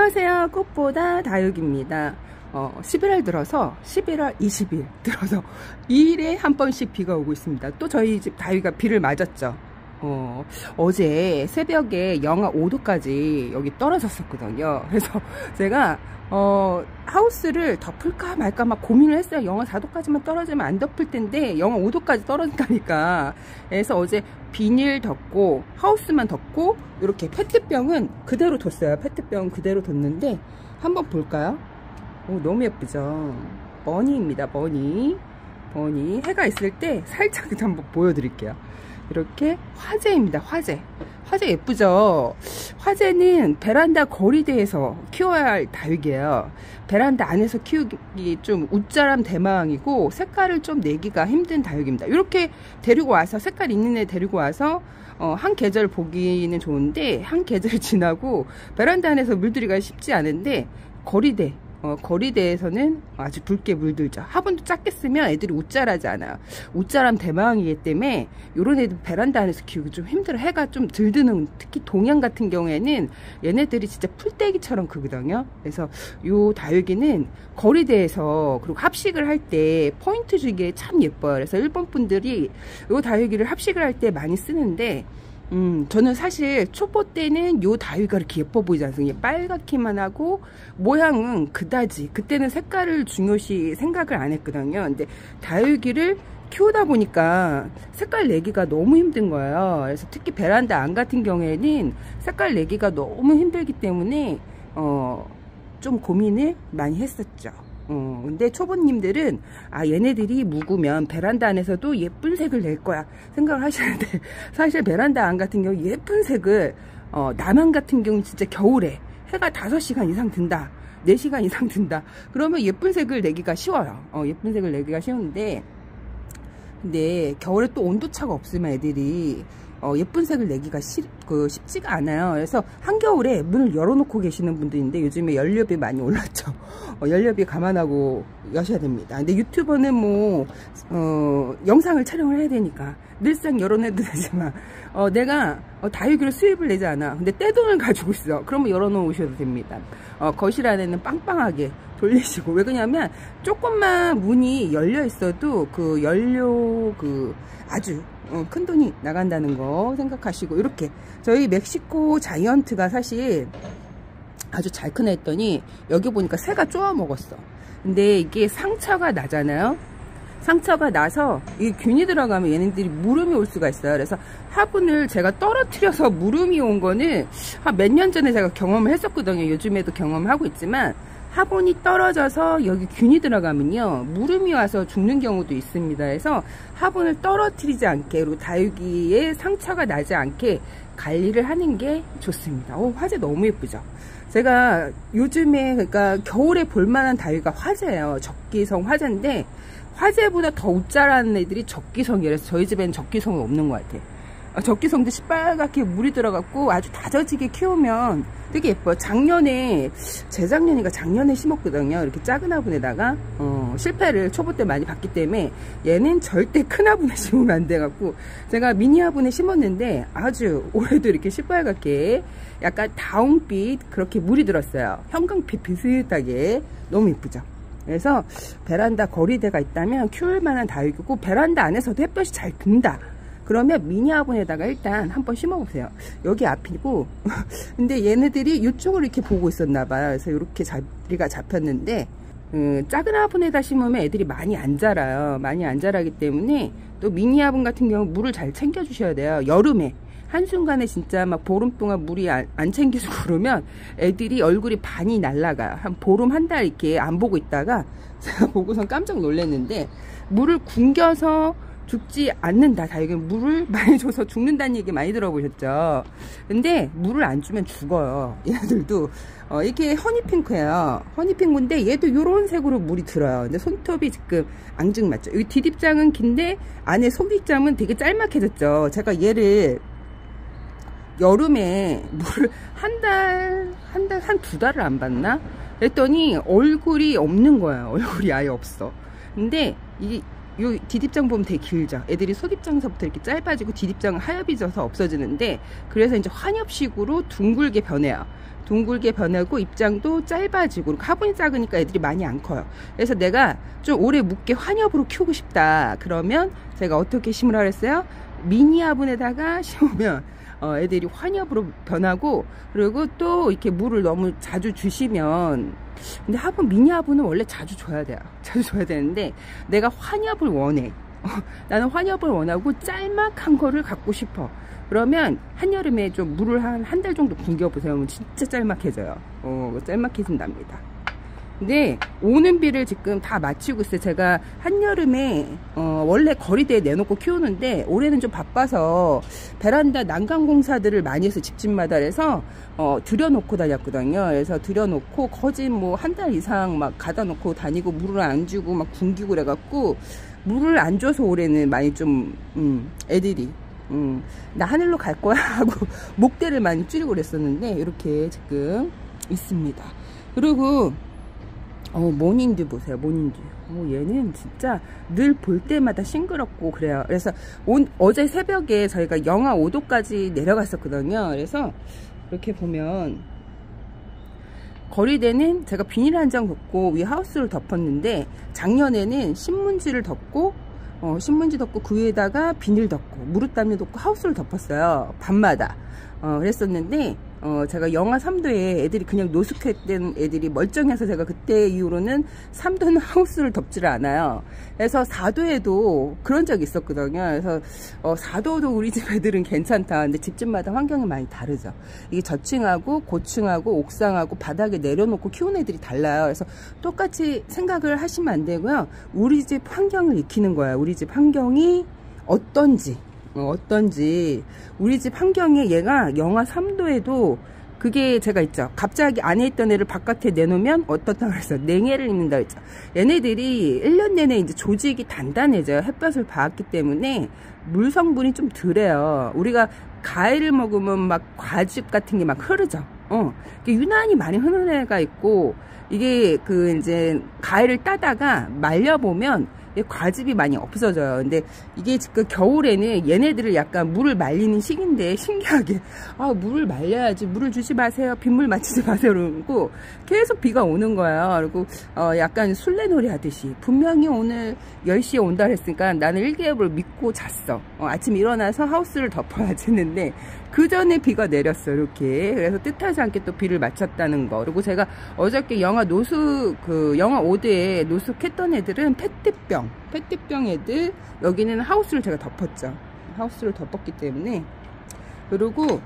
안녕하세요. 꽃보다 다육입니다. 11월 들어서 11월 20일 들어서 2일에 한 번씩 비가 오고 있습니다. 또 저희 집 다육이가 비를 맞았죠. 어제 새벽에 영하 5도까지 여기 떨어졌었거든요. 그래서 제가 하우스를 덮을까 말까 막 고민을 했어요. 영하 4도까지만 떨어지면 안 덮을 텐데 영하 5도까지 떨어진다니까. 그래서 어제 비닐 덮고 하우스만 덮고 이렇게 페트병은 그대로 뒀어요. 페트병 그대로 뒀는데 한번 볼까요? 너무 예쁘죠. 버니입니다. 버니 해가 있을 때 살짝 한번 보여드릴게요. 이렇게 화재입니다. 화재 예쁘죠. 화재는 베란다 거리대에서 키워야 할 다육이에요. 베란다 안에서 키우기 좀 웃자람 대망이고 색깔을 좀 내기가 힘든 다육입니다. 이렇게 데리고 와서 색깔 있는 애 데리고 와서 한 계절 보기는 좋은데 한 계절 지나고 베란다 안에서 물들이기가 쉽지 않은데 거리대에서는 아주 붉게 물들죠. 화분도 작게 쓰면 애들이 웃자라지 않아요. 웃자람 대망이기 때문에 요런 애들 베란다 안에서 키우기 좀 힘들어. 해가 좀 들드는, 특히 동양 같은 경우에는 얘네들이 진짜 풀떼기처럼 크거든요. 그래서 요 다육이는 거리대에서 그리고 합식을 할 때 포인트 주기에 참 예뻐요. 그래서 일본 분들이 요 다육이를 합식을 할 때 많이 쓰는데 저는 사실 초보 때는 요 다육이가 이렇게 예뻐 보이지 않습니까? 빨갛기만 하고 모양은 그다지, 그때는 색깔을 중요시 생각을 안 했거든요. 근데 다육이를 키우다 보니까 색깔 내기가 너무 힘든 거예요. 그래서 특히 베란다 안 같은 경우에는 색깔 내기가 너무 힘들기 때문에 좀 고민을 많이 했었죠. 근데 초보님들은 얘네들이 묵으면 베란다 안에서도 예쁜 색을 낼 거야 생각을 하시는데, 사실 베란다 안 같은 경우 예쁜 색을 남한 같은 경우 진짜 겨울에 해가 5시간 이상 든다, 4시간 이상 든다 그러면 예쁜 색을 내기가 쉬워요. 예쁜 색을 내기가 쉬운데, 근데 겨울에 또 온도차가 없으면 애들이 예쁜 색을 내기가 쉽지가 않아요. 그래서 한겨울에 문을 열어놓고 계시는 분들인데, 요즘에 연료비 많이 올랐죠. 연료비 감안하고 여셔야 됩니다. 근데 유튜버는 뭐 영상을 촬영을 해야 되니까 늘상 열어놔도 되지만 내가 다육이로 수입을 내지 않아. 근데 떼돈을 가지고 있어. 그러면 열어놓으셔도 됩니다. 거실 안에는 빵빵하게 돌리시고. 왜 그러냐면 조금만 문이 열려 있어도 그 연료 아주 큰 돈이 나간다는 거 생각하시고, 이렇게 저희 멕시코 자이언트가 사실 아주 잘 크네 했더니 여기 보니까 새가 쪼아 먹었어. 근데 이게 상처가 나잖아요. 상처가 나서 이 균이 들어가면 얘네들이 물음이 올 수가 있어요. 그래서 화분을 제가 떨어뜨려서 물음이 온 거는 한 몇 년 전에 제가 경험을 했었거든요. 요즘에도 경험을 하고 있지만, 화분이 떨어져서 여기 균이 들어가면요 물음이 와서 죽는 경우도 있습니다. 그래서 화분을 떨어뜨리지 않게, 그리고 다육이에 상처가 나지 않게 관리를 하는 게 좋습니다. 화재 너무 예쁘죠. 제가 요즘에, 그러니까 겨울에 볼만한 다육이가 화재예요. 적기성 화재인데, 화재보다 더 웃자라는 애들이 적기성이라서 저희 집에는 적기성이 없는 것 같아요. 적기성도 시뻘겋게 물이 들어갔고 아주 다져지게 키우면 되게 예뻐요. 작년에 심었거든요. 이렇게 작은 화분에다가 실패를 초보 때 많이 봤기 때문에 얘는 절대 큰 화분에 심으면 안 돼갖고 제가 미니 화분에 심었는데 아주 올해도 이렇게 시뻘겋게 약간 다운빛 그렇게 물이 들었어요. 형광빛 비슷하게 너무 예쁘죠. 그래서 베란다 거리대가 있다면 키울 만한 다육이고, 베란다 안에서도 햇볕이 잘 든다 그러면 미니 화분에다가 일단 한번 심어보세요. 여기 앞이고 근데 얘네들이 이쪽을 이렇게 보고 있었나봐요. 그래서 이렇게 자리가 잡혔는데, 작은 화분에다 심으면 애들이 많이 안 자라요. 많이 안 자라기 때문에 또 미니 화분 같은 경우 물을 잘 챙겨 주셔야 돼요. 여름에 한순간에 진짜 막 보름 동안 물이 안 챙겨주고 그러면 애들이 얼굴이 반이 날아가요. 한 보름 한 달 이렇게 안 보고 있다가 제가 보고선 깜짝 놀랐는데, 물을 굶겨서 죽지 않는다. 다육이는 물을 많이 줘서 죽는다는 얘기 많이 들어보셨죠. 근데 물을 안 주면 죽어요. 얘네들도 이렇게 허니핑크예요. 허니핑크인데 얘도 이런 색으로 물이 들어요. 근데 손톱이 지금 앙증맞죠. 여기 뒷입장은 긴데 안에 속입장은 되게 짤막해졌죠. 제가 얘를 여름에 물을 한 2달을 안 봤나? 그랬더니 얼굴이 없는 거예요. 얼굴이 아예 없어. 근데 요 뒷입장 보면 되게 길죠. 애들이 속입장서부터 이렇게 짧아지고 뒷입장은 하얘져서 없어지는데, 그래서 이제 환엽식으로 둥글게 변해요. 둥글게 변하고 입장도 짧아지고, 화분이 작으니까 애들이 많이 안 커요. 그래서 내가 좀 오래 묵게 환엽으로 키우고 싶다 그러면 제가 어떻게 심으라 그랬어요? 미니 화분에다가 심으면 애들이 환엽으로 변하고, 그리고 또 이렇게 물을 너무 자주 주시면, 근데 화분, 미니 화분은 원래 자주 줘야 돼요. 자주 줘야 되는데 내가 환엽을 원해. 나는 환엽을 원하고 짤막한 거를 갖고 싶어. 그러면 한여름에 좀 물을 한 달 정도 굶겨보세요. 그러면 진짜 짤막해져요. 짤막해진답니다. 근데 오는 비를 지금 다 마치고 있어요. 제가 한여름에 원래 거리대에 내놓고 키우는데 올해는 좀 바빠서 베란다 난간 공사들을 많이 해서 집집마다 해서 들여놓고 다녔거든요. 그래서 들여놓고 거진 뭐 한 달 이상 막 가다 놓고 다니고 물을 안 주고 막 굶기고 그래갖고 물을 안 줘서 올해는 많이 좀 애들이 나 하늘로 갈 거야 하고 목대를 많이 줄이고 그랬었는데 이렇게 지금 있습니다. 그리고 모닝듀 보세요. 모닝듀. 얘는 진짜 늘 볼 때마다 싱그럽고 그래요. 그래서 어제 새벽에 저희가 영하 5도까지 내려갔었거든요. 그래서 이렇게 보면 거리대는 제가 비닐 한 장 덮고 위에 하우스를 덮었는데, 작년에는 신문지를 덮고 신문지 덮고 그 위에다가 비닐 덮고 무릇담요 덮고 하우스를 덮었어요. 밤마다. 그랬었는데 제가 영하 3도에 애들이 그냥 노숙했던 애들이 멀쩡해서 제가 그때 이후로는 3도는 하우스를 덮지를 않아요. 그래서 4도에도 그런 적이 있었거든요. 그래서 4도도 우리 집 애들은 괜찮다. 근데 집집마다 환경이 많이 다르죠. 이게 저층하고 고층하고 옥상하고 바닥에 내려놓고 키우는 애들이 달라요. 그래서 똑같이 생각을 하시면 안 되고요. 우리 집 환경을 익히는 거예요. 우리 집 환경이 어떤지 우리 집 환경에 얘가 영하 3도에도 그게 제가 있죠. 갑자기 안에 있던 애를 바깥에 내놓으면 어떻다 그래서 냉해를 입는다 했죠. 얘네들이 1년 내내 이제 조직이 단단해져요. 햇볕을 받았기 때문에 물 성분이 좀 덜해요. 우리가 과일을 먹으면 막 과즙 같은 게 막 흐르죠. 유난히 많이 흐르는 애가 있고, 이게 이제 과일을 따다가 말려보면 과즙이 많이 없어져요. 근데 이게 지금 겨울에는 얘네들을 약간 물을 말리는 시기인데, 신기하게 물을 말려야지, 물을 주지 마세요, 빗물 맞추지 마세요 그러고 계속 비가 오는 거예요. 그리고 약간 술래놀이 하듯이 분명히 오늘 10시에 온다 했으니까 나는 일기예보를 믿고 잤어. 아침 일어나서 하우스를 덮어야지 했는데 그 전에 비가 내렸어요. 이렇게. 그래서 뜻하지 않게 또 비를 맞췄다는 거. 그리고 제가 어저께 영하 5도에 노숙했던 애들은 페트병 애들, 여기는 하우스를 제가 덮었죠. 하우스를 덮었기 때문에. 그리고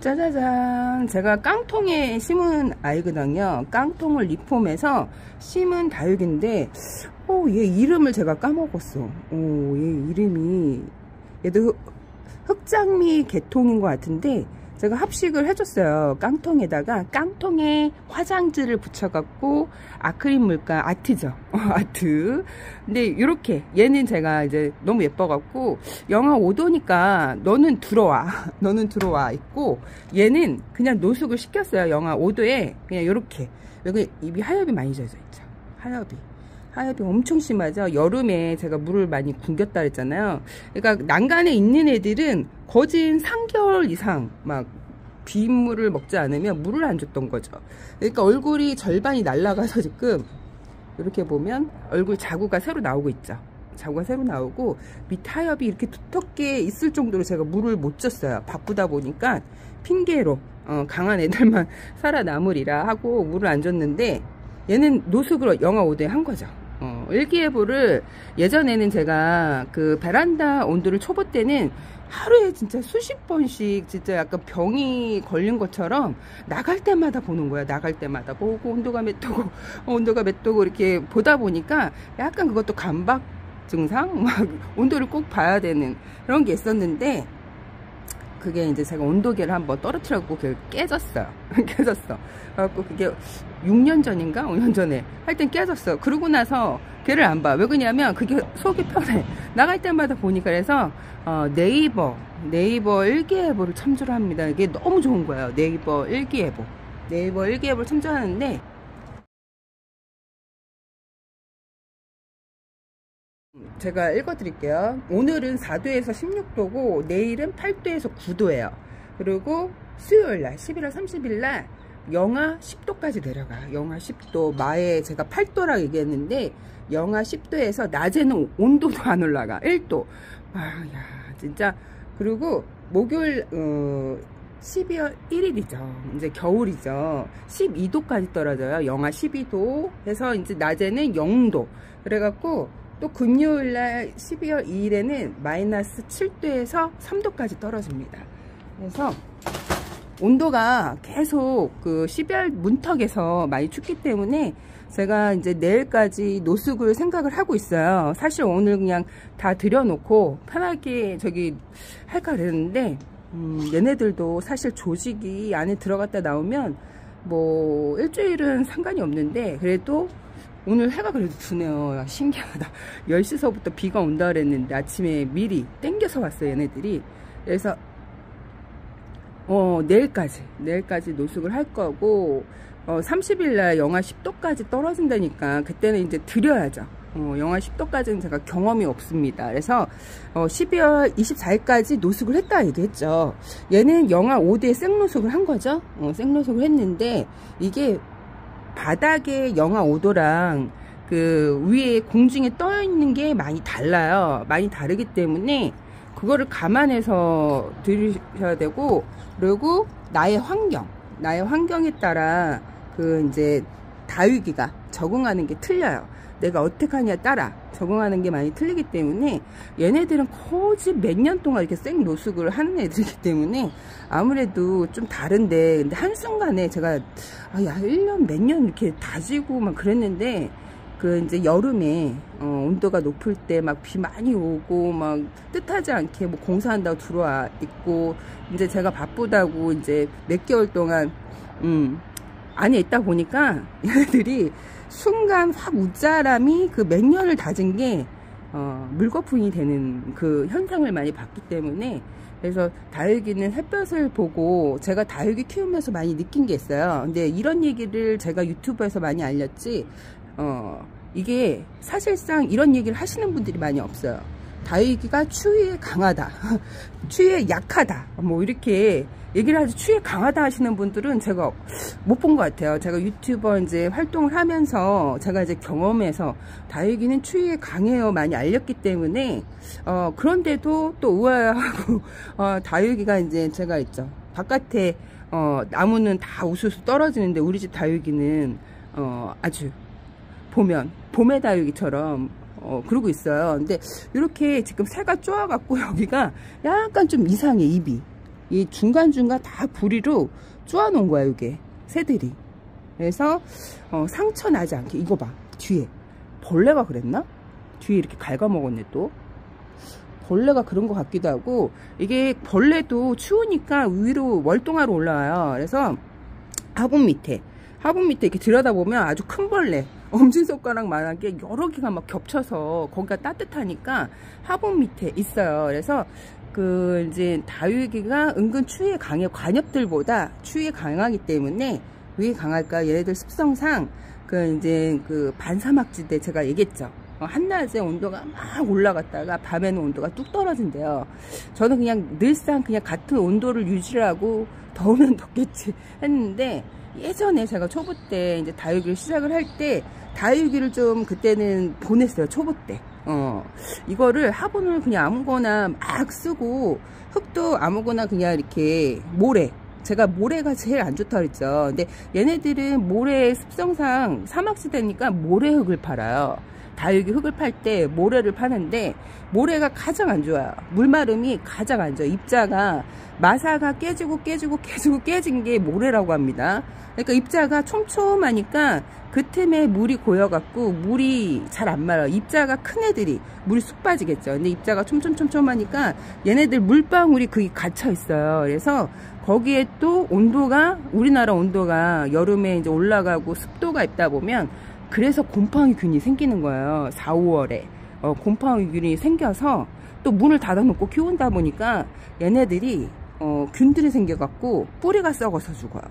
짜자잔, 제가 깡통에 심은 아이거든요. 깡통을 리폼해서 심은 다육인데 얘 이름을 제가 까먹었어. 얘 이름이, 얘도 흑장미 계통인 것 같은데 제가 합식을 해줬어요. 깡통에다가, 깡통에 화장지를 붙여갖고 아크릴 물감, 아트죠. 아트. 근데 이렇게 얘는 제가 이제 너무 예뻐갖고 영하 5도니까 너는 들어와 있고, 얘는 그냥 노숙을 시켰어요. 영하 5도에 그냥 이렇게. 여기 입이 하엽이 많이 젖어 있죠. 하엽이 엄청 심하죠. 여름에 제가 물을 많이 굶겼다 그랬잖아요. 그러니까 난간에 있는 애들은 거진 3개월 이상 막 빗물을 먹지 않으면 물을 안 줬던 거죠. 그러니까 얼굴이 절반이 날아가서 지금 이렇게 보면 얼굴 자구가 새로 나오고 있죠. 자구가 새로 나오고 밑 하엽이 이렇게 두텁게 있을 정도로 제가 물을 못 줬어요. 바쁘다 보니까 핑계로 강한 애들만 살아남으리라 하고 물을 안 줬는데, 얘는 노숙으로 영하 5도에 한 거죠. 일기예보를 예전에는 제가 그 베란다 온도를 초보 때는 하루에 진짜 수십 번씩 진짜 약간 병이 걸린 것처럼 나갈 때마다 보는 거야. 나갈 때마다 보고 온도가 몇 도고 이렇게 보다 보니까 약간 그것도 감박 증상, 막 온도를 꼭 봐야 되는 그런 게 있었는데, 그게 이제 제가 온도계를 한번 떨어뜨려고 깨졌어요. 깨졌어. 그래갖고 그게 6년 전인가 5년 전에 할 땐 깨졌어. 그러고 나서 걔를 안 봐. 왜 그러냐면 그게 속이 편해. 나갈 때마다 보니까. 그래서 네이버 일기예보를 참조를 합니다. 이게 너무 좋은 거예요. 네이버 일기예보를 참조하는데, 제가 읽어드릴게요. 오늘은 4도에서 16도고 내일은 8도에서 9도예요. 그리고 수요일날 11월 30일날 영하 10도까지 내려가요. 영하 10도. 마에 제가 8도라고 얘기했는데 영하 10도에서 낮에는 온도도 안 올라가. 1도. 야 진짜. 그리고 목요일 12월 1일이죠. 이제 겨울이죠. 12도까지 떨어져요. 영하 12도 해서 이제 낮에는 0도. 그래갖고 또 금요일날 12월 2일에는 마이너스 7도에서 3도까지 떨어집니다. 그래서 온도가 계속 그 12월 문턱에서 많이 춥기 때문에 제가 이제 내일까지 노숙을 생각을 하고 있어요. 사실 오늘 그냥 다 들여놓고 편하게 저기 할까 그랬는데 얘네들도 사실 조직이 안에 들어갔다 나오면 뭐 일주일은 상관이 없는데 그래도 오늘 해가 그래도 두네요. 야, 신기하다. 10시서부터 비가 온다 그랬는데 아침에 미리 땡겨서 왔어요 얘네들이. 그래서 내일까지 노숙을 할 거고 30일날 영하 10도까지 떨어진다니까 그때는 이제 드려야죠. 영하 10도까지는 제가 경험이 없습니다. 그래서 12월 24일까지 노숙을 했다 얘기했죠. 얘는 영하 5도에 생노숙을 한 거죠. 생노숙을 했는데 이게 바닥에 영하 5도랑 그 위에 공중에 떠 있는 게 많이 달라요. 많이 다르기 때문에 그거를 감안해서 들으셔야 되고, 그리고 나의 환경에 따라 그 이제 다육이가 적응하는 게 틀려요. 내가 어떻게 하냐에 따라 적응하는 게 많이 틀리기 때문에 얘네들은 거의 몇 년 동안 이렇게 생노숙을 하는 애들이기 때문에 아무래도 좀 다른데, 근데 한순간에 제가 야 1년 몇 년 이렇게 다지고 막 그랬는데 그 이제 여름에 온도가 높을 때 막 비 많이 오고 막 뜻하지 않게 뭐 공사한다고 들어와 있고 이제 제가 바쁘다고 이제 몇 개월 동안 안에 있다 보니까 얘네들이 순간 확 웃자람이 그 몇 년을 다진 게 물거품이 되는 그 현상을 많이 봤기 때문에, 그래서 다육이는 햇볕을 보고 제가 다육이 키우면서 많이 느낀 게 있어요. 근데 이런 얘기를 제가 유튜브에서 많이 알렸지 이게 사실상 이런 얘기를 하시는 분들이 많이 없어요. 다육이가 추위에 강하다 추위에 약하다 뭐 이렇게 얘기를 하지, 추위에 강하다 하시는 분들은 제가 못 본 것 같아요. 제가 유튜버 이제 활동을 하면서 제가 이제 경험해서 다육이는 추위에 강해요 많이 알렸기 때문에 그런데도 또 우아하고 다육이가 이제 제가 있죠. 바깥에 나무는 다 우수수 떨어지는데 우리 집 다육이는 아주 보면 봄의 다육이처럼 그러고 있어요. 근데 이렇게 지금 새가 쪼아갖고 여기가 약간 좀 이상해. 입이 이 중간중간 다 부리로 쪼아 놓은 거야 이게 새들이. 그래서 상처 나지 않게. 이거 봐, 뒤에 벌레가 그랬나? 뒤에 이렇게 갉아먹었네. 또 벌레가 그런 것 같기도 하고, 이게 벌레도 추우니까 위로 월동하러 올라와요. 그래서 화분 밑에 이렇게 들여다보면 아주 큰 벌레, 엄지손가락만한 게 여러 개가 막 겹쳐서 거기가 따뜻하니까 화분 밑에 있어요. 그래서 그 이제 다육이가 은근 추위에 강해. 관엽들보다 추위에 강하기 때문에 왜 강할까? 얘네들 습성상 그 이제 그 반사막지대 제가 얘기했죠. 한낮에 온도가 막 올라갔다가 밤에는 온도가 뚝 떨어진대요. 저는 그냥 늘상 그냥 같은 온도를 유지하고 더우면 덥겠지 했는데, 예전에 제가 초보 때 이제 다육이를 시작을 할 때 다육이를 좀 그때는 보냈어요. 초보 때. 이거를 화분을 그냥 아무거나 막 쓰고, 흙도 아무거나 그냥 이렇게 모래, 제가 모래가 제일 안 좋다 그랬죠. 근데 얘네들은 모래 습성상 사막지대니까 모래흙을 팔아요. 다육이 흙을 팔 때 모래를 파는데 모래가 가장 안 좋아요. 물마름이 가장 안 좋아요. 입자가 마사가 깨진 게 모래라고 합니다. 그러니까 입자가 촘촘하니까 그 틈에 물이 고여갖고 물이 잘 안 말아요. 입자가 큰 애들이 물이 쑥 빠지겠죠. 근데 입자가 촘촘하니까 얘네들 물방울이 거기 갇혀 있어요. 그래서 거기에 또 온도가, 우리나라 온도가 여름에 이제 올라가고 습도가 있다 보면 그래서 곰팡이균이 생기는 거예요. 4, 5월에 곰팡이균이 생겨서 또 문을 닫아놓고 키운다 보니까 얘네들이 균들이 생겨갖고 뿌리가 썩어서 죽어요.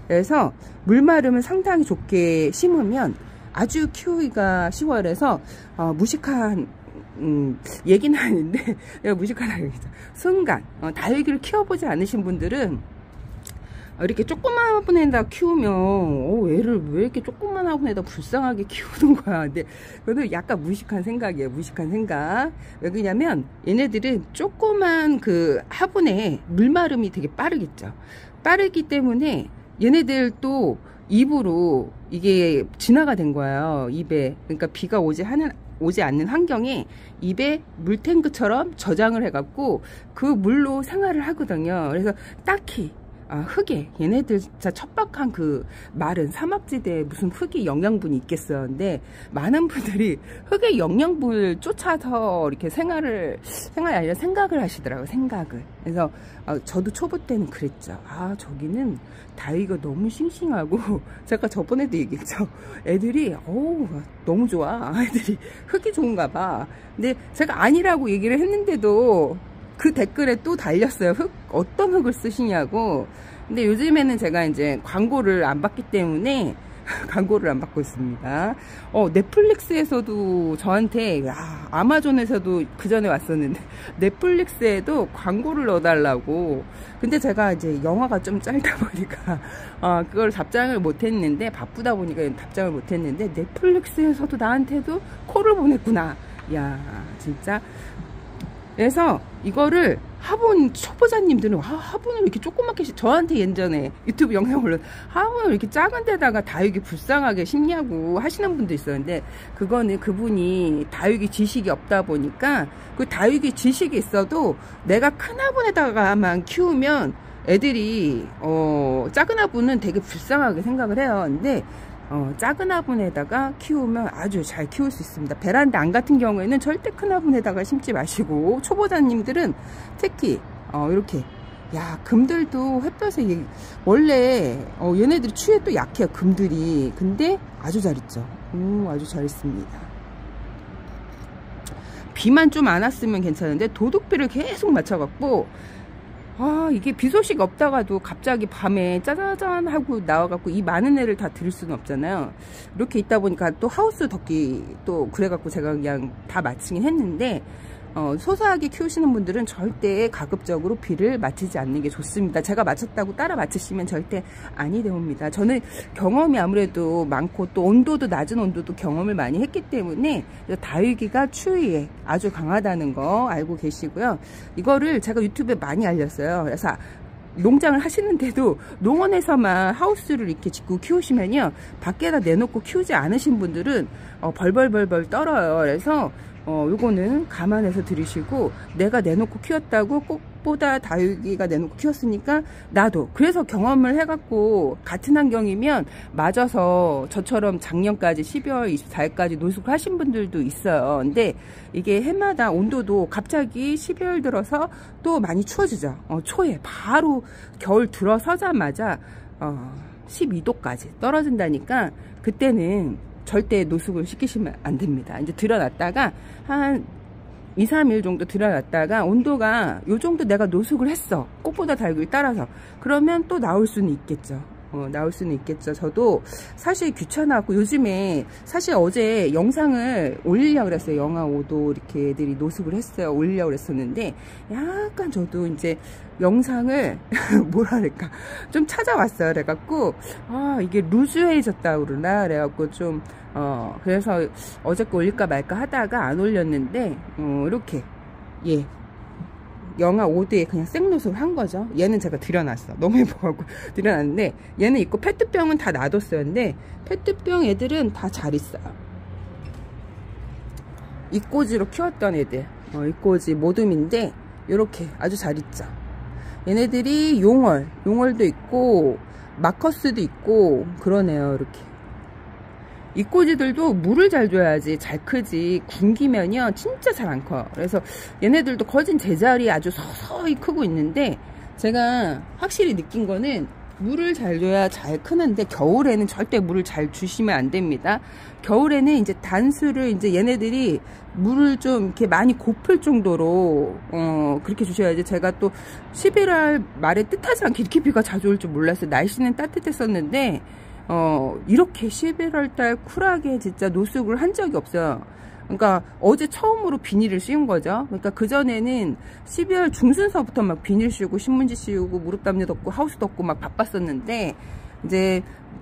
그래서 물마름을 상당히 좋게 심으면 아주 키우기가 쉬워요. 그래서 무식한 얘기는 아닌데 내가 무식하다고 얘기죠. 순간 다육이를 키워보지 않으신 분들은 이렇게 조그만 화분에다 키우면 얘를 왜 이렇게 조그만 화분에다 불쌍하게 키우는 거야. 근데 그것도 약간 무식한 생각이에요. 무식한 생각. 왜 그러냐면 얘네들은 조그만 그 화분에 물마름이 되게 빠르겠죠. 빠르기 때문에 얘네들도 입으로 이게 진화가 된 거예요. 입에. 그러니까 비가 오지 않는 환경에 입에 물탱크처럼 저장을 해갖고 그 물로 생활을 하거든요. 그래서 딱히 흙에 얘네들 진짜 척박한 그 마른 사막지대에 무슨 흙이 영양분이 있겠어요. 근데 많은 분들이 흙의 영양분을 쫓아서 이렇게 생각을 하시더라고요. 생각을. 그래서 저도 초보 때는 그랬죠. 저기는 다위가 너무 싱싱하고 제가 저번에도 얘기했죠. 애들이 너무 좋아. 애들이 흙이 좋은가 봐. 근데 제가 아니라고 얘기를 했는데도 그 댓글에 또 달렸어요. 어떤 흙을 쓰시냐고. 근데 요즘에는 제가 이제 광고를 안 받기 때문에 광고를 안 받고 있습니다. 넷플릭스에서도 저한테, 아마존에서도 그 전에 왔었는데 넷플릭스에도 광고를 넣어달라고. 근데 제가 이제 영화가 좀 짧다 보니까 그걸 답장을 못했는데, 바쁘다 보니까 답장을 못했는데, 넷플릭스에서도 나한테도 콜을 보냈구나. 야, 진짜. 그래서 이거를 화분 초보자님들은 화분을 이렇게 조그맣게, 저한테 예전에 유튜브 영상 올려 화분을 이렇게 작은 데다가 다육이 불쌍하게 심냐고 하시는 분도 있었는데, 그거는 그분이 다육이 지식이 없다 보니까, 그 다육이 지식이 있어도 내가 큰 화분에다가만 키우면 애들이 작은 화분은 되게 불쌍하게 생각을 해요. 근데 작은 화분에다가 키우면 아주 잘 키울 수 있습니다. 베란다 안 같은 경우에는 절대 큰 화분에다가 심지 마시고, 초보자님들은 특히 이렇게, 금들도 햇볕에 원래 얘네들이 추위에 또 약해요. 금들이. 근데 아주 잘 있죠. 아주 잘 있습니다. 비만 좀 안 왔으면 괜찮은데 도둑비를 계속 맞춰갖고, 이게 비 소식 없다가도 갑자기 밤에 짜자잔 하고 나와갖고 이 많은 애를 다 들을 수는 없잖아요. 이렇게 있다 보니까 또 하우스 덮기 또 그래갖고 제가 그냥 다 마치긴 했는데, 소소하게 키우시는 분들은 절대 가급적으로 비를 맞추지 않는 게 좋습니다. 제가 맞췄다고 따라 맞추시면 절대 아니 되옵니다. 저는 경험이 아무래도 많고 또 온도도, 낮은 온도도 경험을 많이 했기 때문에 다육이가 추위에 아주 강하다는 거 알고 계시고요. 이거를 제가 유튜브에 많이 알렸어요. 그래서 농장을 하시는데도 농원에서만 하우스를 이렇게 짓고 키우시면요, 밖에다 내놓고 키우지 않으신 분들은 벌벌벌벌 떨어요. 그래서 요거는 감안해서 들으시고, 내가 내놓고 키웠다고 꽃보다 다육이가 내놓고 키웠으니까 나도, 그래서 경험을 해갖고 같은 환경이면 맞아서 저처럼 작년까지 12월 24일까지 노숙을 하신 분들도 있어요. 근데 이게 해마다 온도도 갑자기 12월 들어서 또 많이 추워지죠. 초에 바로 겨울 들어서자마자 12도까지 떨어진다니까, 그때는 절대 노숙을 시키시면 안 됩니다. 이제 들여놨다가 한 2, 3일 정도 들여놨다가 온도가 요 정도 내가 노숙을 했어. 꽃보다 다육이를 따라서. 그러면 또 나올 수는 있겠죠. 나올 수는 있겠죠. 저도 사실 귀찮아갖고 요즘에, 사실 어제 영상을 올리려고 그랬어요. 영하 5도 이렇게 애들이 노숙을 했어요. 올리려고 그랬었는데, 약간 저도 이제 영상을 뭐랄까 좀 찾아왔어요. 그래갖고 이게 루즈해졌다고 그러나, 그래갖고 좀 그래서 어저께 올릴까 말까 하다가 안 올렸는데, 이렇게 영하 5도에 그냥 생노숙을 한 거죠. 얘는 제가 들여놨어. 너무 예뻐갖고 들여놨는데, 얘는 있고 페트병은 다 놔뒀어요. 근데 페트병 애들은 다 잘 있어요. 이꼬지로 키웠던 애들, 이꼬지 모둠인데 이렇게 아주 잘 있죠. 얘네들이 용월도 있고 마커스도 있고 그러네요. 이렇게 이꼬지들도 물을 잘 줘야지 잘 크지, 굶기면요 진짜 잘 안 커요. 그래서 얘네들도 거진 제자리에 아주 서서히 크고 있는데, 제가 확실히 느낀 거는 물을 잘 줘야 잘 크는데, 겨울에는 절대 물을 잘 주시면 안 됩니다. 겨울에는 이제 단수를, 이제 얘네들이 물을 좀 이렇게 많이 고플 정도로 그렇게 주셔야지. 제가 또 11월 말에 뜻하지 않게 이렇게 비가 자주 올 줄 몰랐어요. 날씨는 따뜻했었는데 이렇게 11월달 쿨하게 진짜 노숙을 한 적이 없어요. 그러니까 어제 처음으로 비닐을 씌운 거죠. 그러니까 그전에는 12월 중순서부터 막 비닐 씌우고 신문지 씌우고 무릎 담요 덮고 하우스 덮고 막 바빴었는데, 이제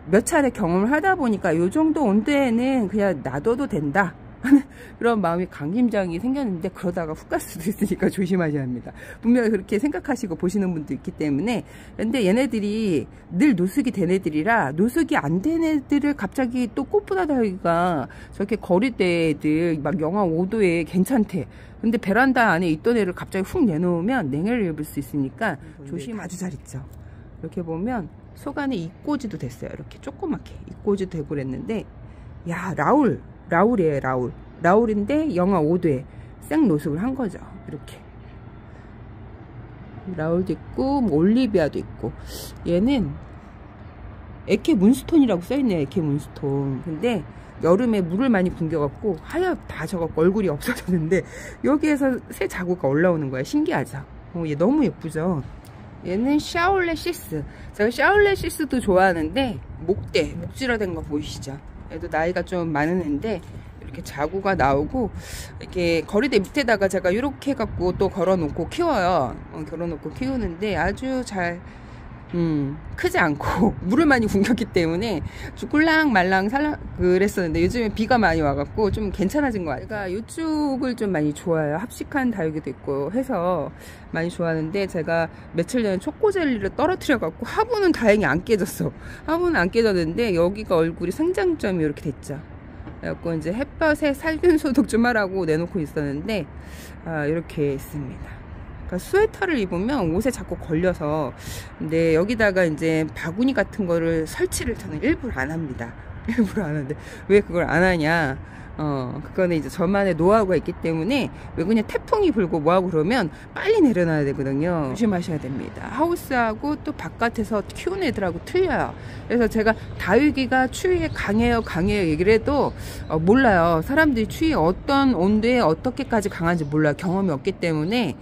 몇 차례 경험을 하다 보니까 요 정도 온도에는 그냥 놔둬도 된다 하는 그런 마음이 강심장이 생겼는데, 그러다가 훅 갈 수도 있으니까 조심하셔야 합니다. 분명히 그렇게 생각하시고 보시는 분도 있기 때문에. 근데 얘네들이 늘 노숙이 된 애들이라, 노숙이 안 된 애들을 갑자기 또 꽃보다달기가 저렇게 거리대 애들 막 영하 5도에 괜찮대. 근데 베란다 안에 있던 애를 갑자기 훅 내놓으면 냉해를 입을 수 있으니까 조심. 아주 잘 있죠. 이렇게 보면 속 안에 입꼬지도 됐어요. 이렇게 조그맣게 입꼬지도 되고 그랬는데, 야, 라울이에요. 라울인데 영하 5도에 생 노숙을 한 거죠. 이렇게 라울도 있고 뭐 올리비아도 있고. 얘는 에케 문스톤이라고 써있네요. 에케 문스톤. 근데 여름에 물을 많이 굶겨갖고 하얗다 져갖고 얼굴이 없어졌는데, 여기에서 새 자구가 올라오는 거야. 신기하죠. 얘 너무 예쁘죠. 얘는 샤올레시스. 제가 샤올레시스도 좋아하는데, 목질화된 거 보이시죠? 얘도 나이가 좀 많은 애인데 이렇게 자구가 나오고, 이렇게 거리대 밑에다가 제가 이렇게 해갖고 또 걸어놓고 키워요. 걸어놓고 키우는데 아주 잘 크지 않고 물을 많이 굶겼기 때문에 꿀랑 말랑 그랬었는데, 요즘에 비가 많이 와갖고 좀 괜찮아진 것 같아요. 제가 이쪽을 좀 많이 좋아해요. 합식한 다육이도 있고 해서 많이 좋아하는데, 제가 며칠 전에 초코젤리를 떨어뜨려갖고 화분은 다행히 안 깨졌어. 화분은 안 깨졌는데 여기가 얼굴이 생장점이 이렇게 됐죠. 그래갖고 이제 햇볕에 살균 소독 좀 하라고 내놓고 있었는데, 이렇게 있습니다. 스웨터를 입으면 옷에 자꾸 걸려서. 근데 여기다가 이제 바구니 같은 거를 설치를 저는 일부러 안 합니다. 일부러 안 하는데, 왜 그걸 안 하냐, 그거는 이제 저만의 노하우가 있기 때문에, 왜 그냥 태풍이 불고 뭐하고 그러면 빨리 내려놔야 되거든요. 조심하셔야 됩니다. 하우스하고 또 바깥에서 키우는 애들하고 틀려요. 그래서 제가 다육이가 추위에 강해요 얘기를 해도 몰라요. 사람들이 추위에 어떤 온도에 어떻게까지 강한지 몰라요. 경험이 없기 때문에.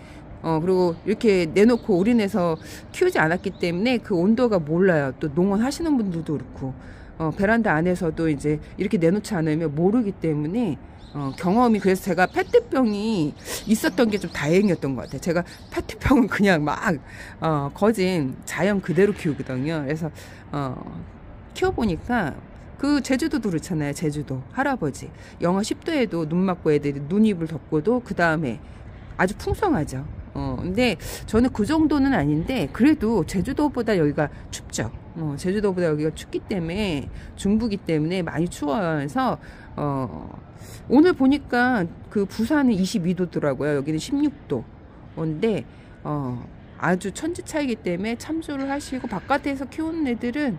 그리고 이렇게 내놓고 올인해서 키우지 않았기 때문에 그 온도가 몰라요. 또 농원 하시는 분들도 그렇고, 베란다 안에서도 이제 이렇게 내놓지 않으면 모르기 때문에, 경험이. 그래서 제가 페트병이 있었던 게 좀 다행이었던 것 같아요. 제가 페트병은 그냥 막 거진 자연 그대로 키우거든요. 그래서 키워보니까, 그 제주도도 그렇잖아요. 제주도 할아버지 영하 10도에도 눈 맞고 애들이 눈입을 덮고도 그 다음에 아주 풍성하죠. 근데 저는 그 정도는 아닌데, 그래도 제주도보다 여기가 춥죠. 제주도보다 여기가 춥기 때문에, 중부기 때문에 많이 추워요. 그래서 오늘 보니까 그 부산은 22도더라고요. 여기는 16도. 근데 아주 천지 차이기 때문에 참조를 하시고, 바깥에서 키우는 애들은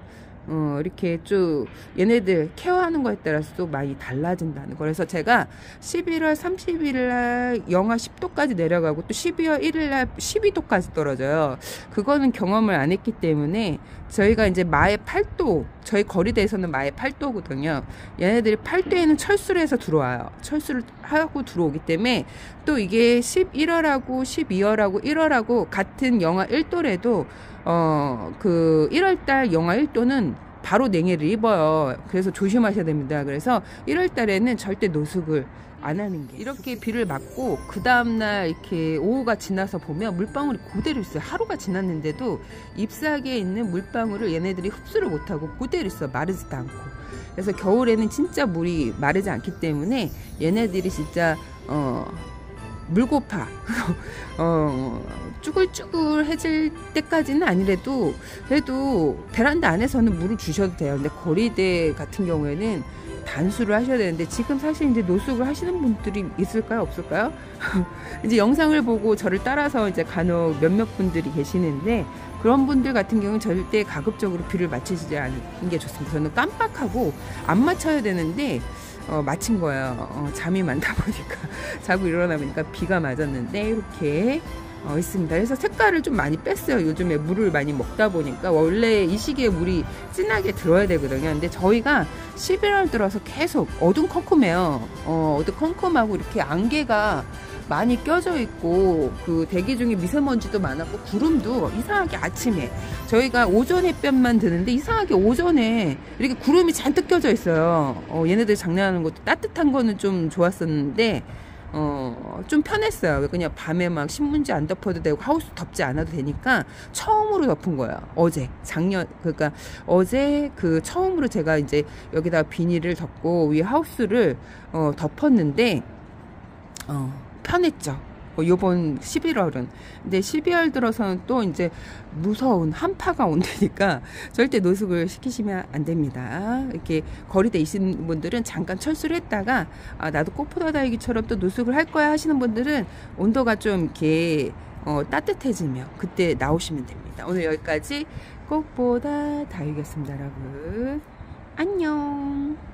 이렇게 쭉 얘네들 케어하는 거에 따라서 또 많이 달라진다는 거. 그래서 제가 11월 30일 날 영하 10도까지 내려가고, 또 12월 1일 날 12도까지 떨어져요. 그거는 경험을 안 했기 때문에, 저희가 이제 마에 8도, 저희 거리대에서는 마에 8도거든요. 얘네들이 8도에는 철수를 해서 들어와요. 철수를 하고 들어오기 때문에, 또 이게 11월하고 12월하고 1월하고 같은 영하 1도래도 그 1월달 영하 1도는 바로 냉해를 입어요. 그래서 조심하셔야 됩니다. 그래서 1월달에는 절대 노숙을 안 하는 게, 이렇게 비를 맞고 그 다음날 이렇게 오후가 지나서 보면 물방울이 그대로 있어요. 하루가 지났는데도 잎사귀에 있는 물방울을 얘네들이 흡수를 못하고 그대로 있어요. 마르지도 않고. 그래서 겨울에는 진짜 물이 마르지 않기 때문에 얘네들이 진짜 물고파 쭈글쭈글해질 때까지는 아니래도, 그래도 베란다 안에서는 물을 주셔도 돼요. 근데 거리대 같은 경우에는 단수를 하셔야 되는데, 지금 사실 이제 노숙을 하시는 분들이 있을까요, 없을까요? 이제 영상을 보고 저를 따라서 이제 간혹 몇몇 분들이 계시는데, 그런 분들 같은 경우는 절대 가급적으로 비를 맞추지 않는 게 좋습니다. 저는 깜빡하고 안 맞춰야 되는데 맞힌 거예요. 잠이 많다 보니까 자고 일어나 보니까 비가 맞았는데 이렇게 있습니다. 그래서 색깔을 좀 많이 뺐어요. 요즘에 물을 많이 먹다 보니까. 원래 이 시기에 물이 진하게 들어야 되거든요. 근데 저희가 11월 들어서 계속 어두컴컴해요. 어두컴컴하고 이렇게 안개가 많이 껴져 있고 그 대기 중에 미세먼지도 많았고 구름도 이상하게 아침에 저희가 오전 햇볕만 드는데 이상하게 오전에 이렇게 구름이 잔뜩 껴져 있어요. 얘네들 장난하는 것도 따뜻한 거는 좀 좋았었는데 좀 편했어요. 그냥 밤에 막 신문지 안 덮어도 되고 하우스 덮지 않아도 되니까 처음으로 덮은 거예요. 그러니까 어제 그 처음으로 제가 이제 여기다가 비닐을 덮고 위에 하우스를 덮었는데 편했죠. 요번 11월은. 근데 12월 들어서는 또 이제 무서운 한파가 온다니까 절대 노숙을 시키시면 안 됩니다. 이렇게 거리대 있는 분들은 잠깐 철수를 했다가 나도 꽃보다 다이기처럼 또 노숙을 할 거야 하시는 분들은 온도가 좀 이렇게 따뜻해지면 그때 나오시면 됩니다. 오늘 여기까지 꽃보다 다이기였습니다, 여러분. 안녕.